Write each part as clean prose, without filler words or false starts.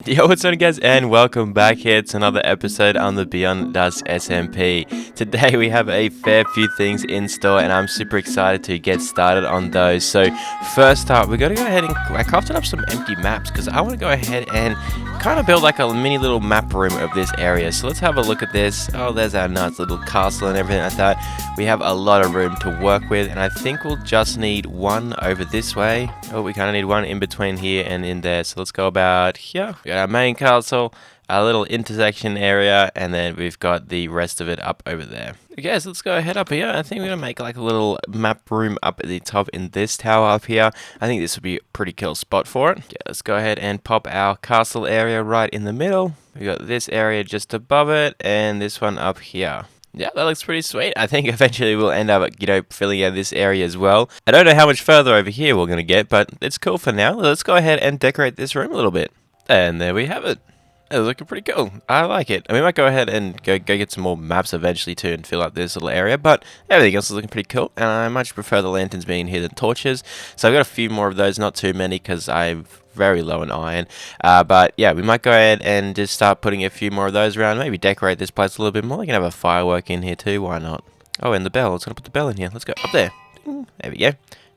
Yo, what's on guys, and welcome back here to another episode on the Beyond Dusk SMP. Today we have a fair few things in store and I'm super excited to get started on those. So first up, we got to go ahead and I crafted up some empty maps because I want to go ahead and kind of build like a mini little map room of this area. So let's have a look at this. Oh, there's our nice little castle and everything like that. We have a lot of room to work with, and I think we'll just need one over this way. Oh, we kind of need one in between here and in there. So let's go about here. We got our main castle, a little intersection area, and then we've got the rest of it up over there. Okay, so let's go ahead up here. I think we're going to make like a little map room up at the top in this tower up here. I think this would be a pretty cool spot for it. Yeah, let's go ahead and pop our castle area right in the middle. We got this area just above it, and this one up here. Yeah, that looks pretty sweet. I think eventually we'll end up, filling out this area as well. I don't know how much further over here we're going to get, but it's cool for now. Let's go ahead and decorate this room a little bit. And there we have it. It's looking pretty cool. I like it. And we might go ahead and go get some more maps eventually too and fill out this little area, but everything else is looking pretty cool. And I much prefer the lanterns being here than torches. So I've got a few more of those, not too many because I'm very low in iron. But yeah, we might go ahead and just start putting a few more of those around. Maybe decorate this place a little bit more. We can have a firework in here too. Why not? Oh, and the bell. Let's gonna put the bell in here. Let's go up there. There we go.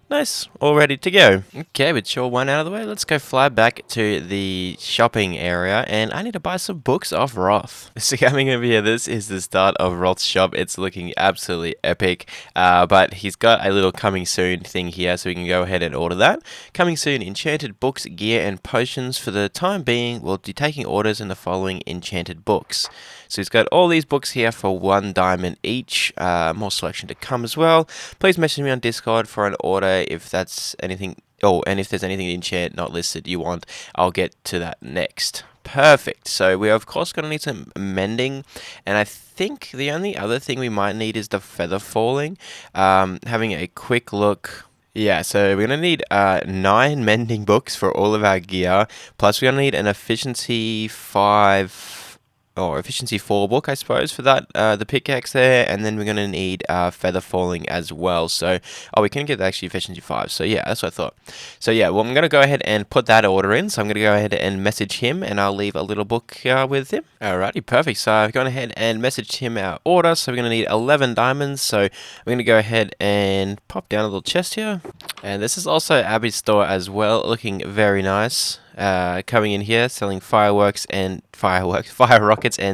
Nice, all ready to go. Okay, with your one out of the way, let's go fly back to the shopping area, and I need to buy some books off Roth. So coming over here, this is the start of Roth's shop. It's looking absolutely epic, but he's got a little coming soon thing here, so we can go ahead and order that. Coming soon, enchanted books, gear, and potions. For the time being, we'll be taking orders in the following enchanted books. So he's got all these books here for 1 diamond each. More selection to come as well. Please message me on Discord for an order if that's anything. Oh, and if there's anything in chat not listed you want, I'll get to that next. Perfect. So we're of course going to need some mending, and I think the only other thing we might need is the feather falling. Having a quick look. Yeah, so we're going to need 9 mending books for all of our gear, plus we're going to need an efficiency 5... or efficiency 4 book, I suppose, for that, the pickaxe there, and then we're going to need feather falling as well. So, we can get actually efficiency 5, so yeah, that's what I thought. So yeah, well, I'm going to go ahead and put that order in, so I'm going to go ahead and message him, and I'll leave a little book with him. Alrighty, perfect. So I've gone ahead and messaged him our order, so we're going to need 11 diamonds, so I'm going to go ahead and pop down a little chest here. And this is also Abby's store as well, looking very nice. Coming in here, selling fire rockets and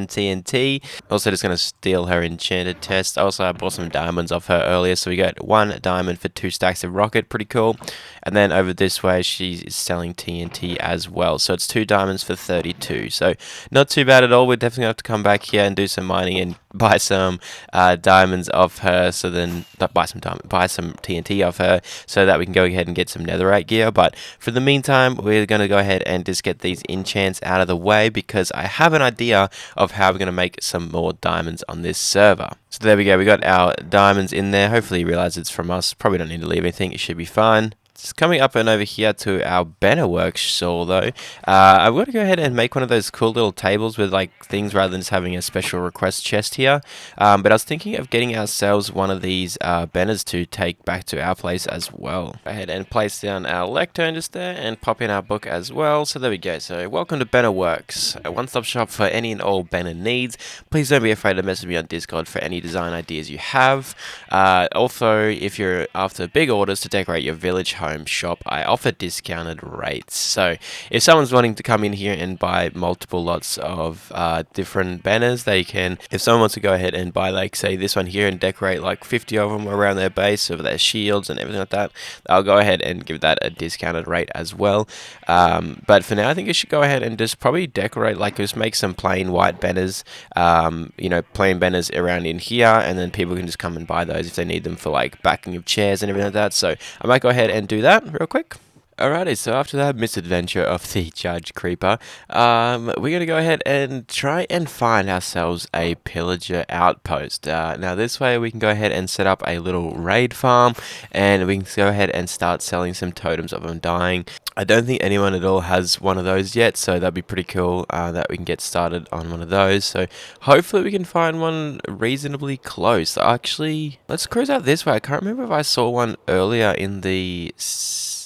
TNT. Also just going to steal her enchanted test. Also, I bought some diamonds off her earlier, so we got 1 diamond for 2 stacks of rocket. Pretty cool. And then over this way, she's selling TNT as well. So it's 2 diamonds for 32. So not too bad at all. We're definitely going to have to come back here and do some mining and buy some diamonds off her. So then, not buy some TNT off her, so that we can go ahead and get some netherite gear. But for the meantime, we're going to go ahead and just get these enchants out of the way, because I have an idea of how we're going to make some more diamonds on this server. So there we go, we got our diamonds in there. Hopefully you realize it's from us. Probably don't need to leave anything, it should be fine. It's coming up and over here to our banner workshop though. I'm going to go ahead and make one of those cool little tables with like things rather than just having a special request chest here. But I was thinking of getting ourselves one of these banners to take back to our place as well. Go ahead and place down our lectern just there and pop in our book as well. So there we go. So welcome to Banner Works, a one-stop shop for any and all banner needs. Please don't be afraid to message me on Discord for any design ideas you have. Also, if you're after big orders to decorate your village home shop, I offer discounted rates. So if someone's wanting to come in here and buy multiple lots of different banners, they can. If someone wants to go ahead and buy, like, say this one here and decorate like 50 of them around their base of their shields and everything like that, I'll go ahead and give that a discounted rate as well. But for now, I think you should go ahead and just probably decorate, like, just make some plain white banners, plain banners around in here, and then people can just come and buy those if they need them for like backing of chairs and everything like that. So I might go ahead and do that real quick. Alrighty, so after that misadventure of the Judge Creeper, we're going to go ahead and try and find ourselves a pillager outpost. Now this way we can go ahead and set up a little raid farm, and we can go ahead and start selling some totems of undying. I don't think anyone at all has one of those yet, so that'd be pretty cool that we can get started on one of those. So hopefully we can find one reasonably close. Actually, let's cruise out this way. I can't remember if I saw one earlier in the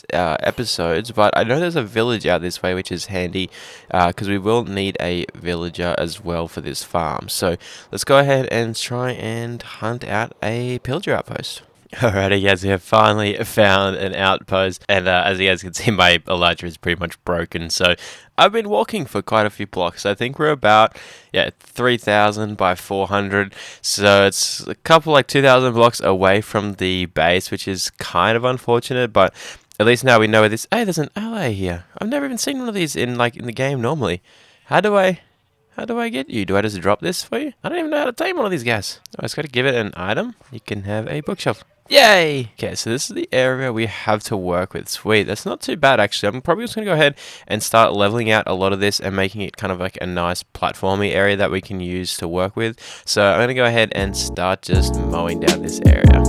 previous episodes, but I know there's a village out this way, which is handy because we will need a villager as well for this farm. So let's go ahead and try and hunt out a pillager outpost. Alrighty guys, we have finally found an outpost, and as you guys can see, my elytra is pretty much broken, so I've been walking for quite a few blocks. I think we're about 3,000 by 400, so it's a couple, like 2,000 blocks away from the base, which is kind of unfortunate, but at least now we know where this... Hey, there's an ally here. I've never even seen one of these in the game normally. How do I get you? Do I just drop this for you? I don't even know how to tame one of these guys. I just got to give it an item. You can have a bookshelf. Yay! Okay, so this is the area we have to work with. Sweet, that's not too bad actually. I'm probably just going to go ahead and start leveling out a lot of this and making it kind of like a nice platformy area that we can use to work with. So I'm going to go ahead and start just mowing down this area.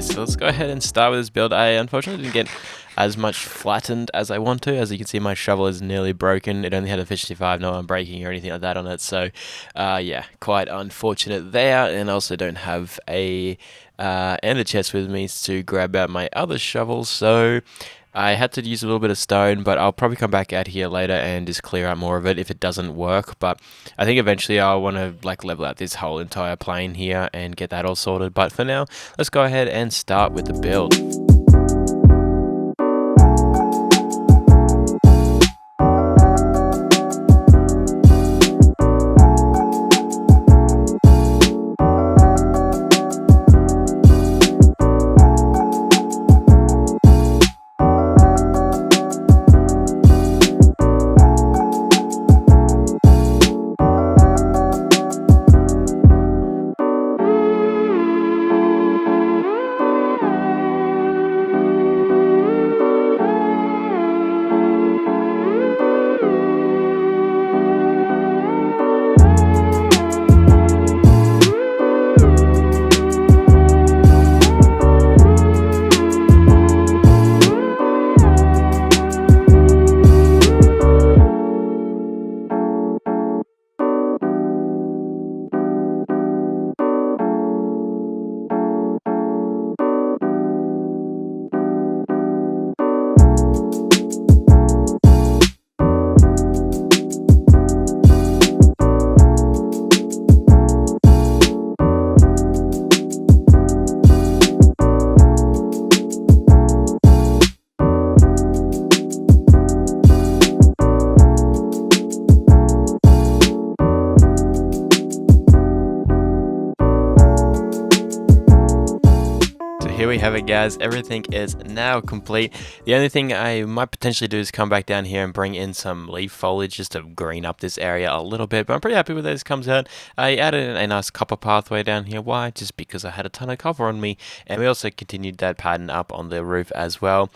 So let's go ahead and start with this build. I unfortunately didn't get as much flattened as I want to. As you can see, my shovel is nearly broken. It only had a 55, no unbreaking or anything like that on it. So yeah, quite unfortunate there. And I also don't have a ender chest with me to grab out my other shovel. So I had to use a little bit of stone, but I'll probably come back out here later and just clear out more of it if it doesn't work. But I think eventually I'll want to like level out this whole entire plane here and get that all sorted. But for now, let's go ahead and start with the build. Here we have it guys, everything is now complete. The only thing I might potentially do is come back down here and bring in some leaf foliage just to green up this area a little bit, but I'm pretty happy with this comes out. I added a nice copper pathway down here. Why? Just because I had a ton of copper on me, and we also continued that pattern up on the roof as well.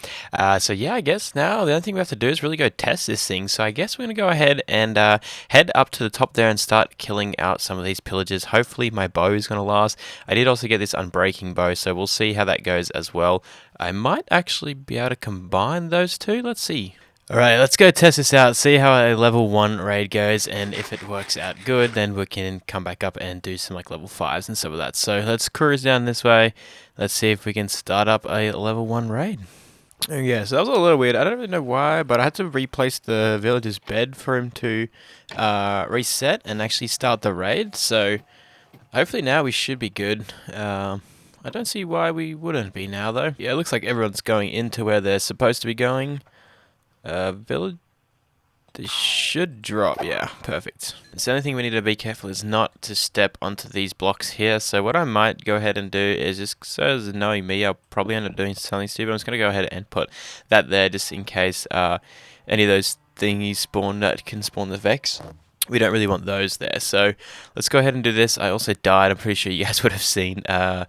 So yeah, I guess now the only thing we have to do is really go test this thing. So I guess we're going to go ahead and head up to the top there and start killing out some of these pillagers. Hopefully my bow is going to last. I did also get this unbreaking bow, so we'll see how that goes as well. I might actually be able to combine those two. Let's see. Alright, let's go test this out, see how a level 1 raid goes, and if it works out good, then we can come back up and do some like level 5s and stuff like that. So let's cruise down this way. Let's see if we can start up a level 1 raid. Yeah, so that was a little weird. I don't really know why, but I had to replace the villager's bed for him to reset and actually start the raid. So hopefully now we should be good. I don't see why we wouldn't be now, though. Yeah, it looks like everyone's going into where they're supposed to be going. Village... They should drop, yeah, perfect. So the only thing we need to be careful is not to step onto these blocks here. So what I might go ahead and do is just, so as knowing me, I'll probably end up doing something stupid. I'm just going to go ahead and put that there just in case any of those thingies spawn that can spawn the Vex. We don't really want those there, so let's go ahead and do this. I also died. I'm pretty sure you guys would have seen. I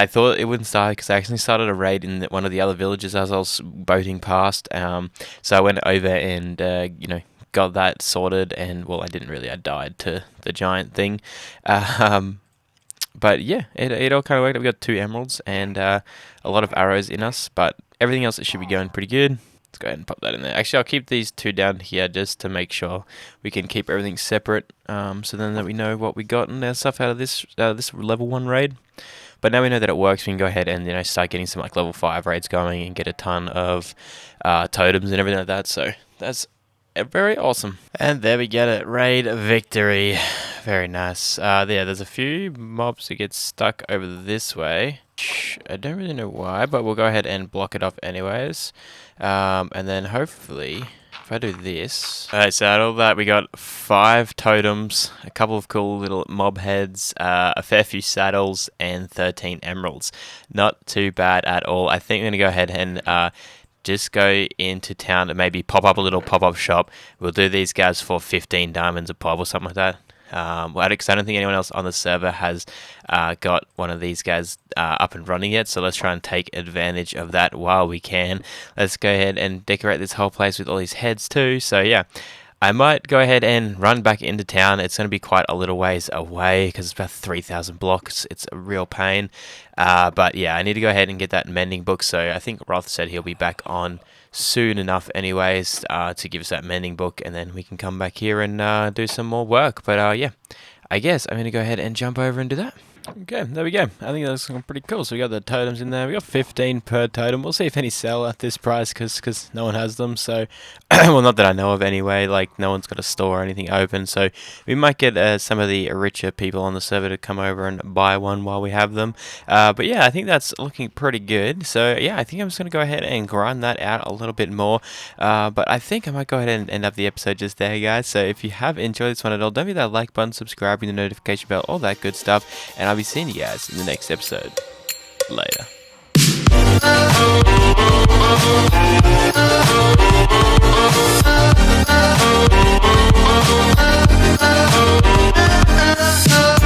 thought it wouldn't start because I actually started a raid in one of the other villages as I was boating past. So I went over and you know, got that sorted, and well, I didn't really. I died to the giant thing. But yeah, it all kind of worked. We got 2 emeralds and a lot of arrows in us, but everything else, it should be going pretty good. Let's go ahead and pop that in there. Actually, I'll keep these two down here just to make sure we can keep everything separate, so then that we know what we got and our stuff out of this level 1 raid. But now we know that it works, we can go ahead and start getting some like level 5 raids going and get a ton of totems and everything like that. So that's very awesome. And there we get it, raid victory. Very nice. There's a few mobs that get stuck over this way. I don't really know why, but we'll go ahead and block it off anyways. And then hopefully, if I do this... Alright, so out of all that, we got 5 totems, a couple of cool little mob heads, a fair few saddles, and 13 emeralds. Not too bad at all. I think I'm going to go ahead and just go into town and maybe pop up a little pop-up shop. We'll do these guys for 15 diamonds a pop or something like that. Because I don't think anyone else on the server has got one of these guys up and running yet, so let's try and take advantage of that while we can. Let's go ahead and decorate this whole place with all these heads too. So yeah, I might go ahead and run back into town. It's going to be quite a little ways away because it's about 3,000 blocks. It's a real pain. But yeah, I need to go ahead and get that mending book. So I think Roth said he'll be back on soon enough anyways to give us that mending book, and then we can come back here and do some more work. But yeah, I guess I'm going to go ahead and jump over and do that. Okay, there we go. I think that's looking pretty cool. So we got the totems in there. We got 15 per totem. We'll see if any sell at this price because no one has them. So, well, not that I know of anyway. Like, no one's got a store or anything open. So we might get some of the richer people on the server to come over and buy one while we have them. But yeah, I think that's looking pretty good. So yeah, I think I'm just going to go ahead and grind that out a little bit more. But I think I might go ahead and end up the episode just there, guys. So if you have enjoyed this one at all, don't forget that like button, subscribe, ring the notification bell, all that good stuff. And I'll be seeing you guys in the next episode. Later.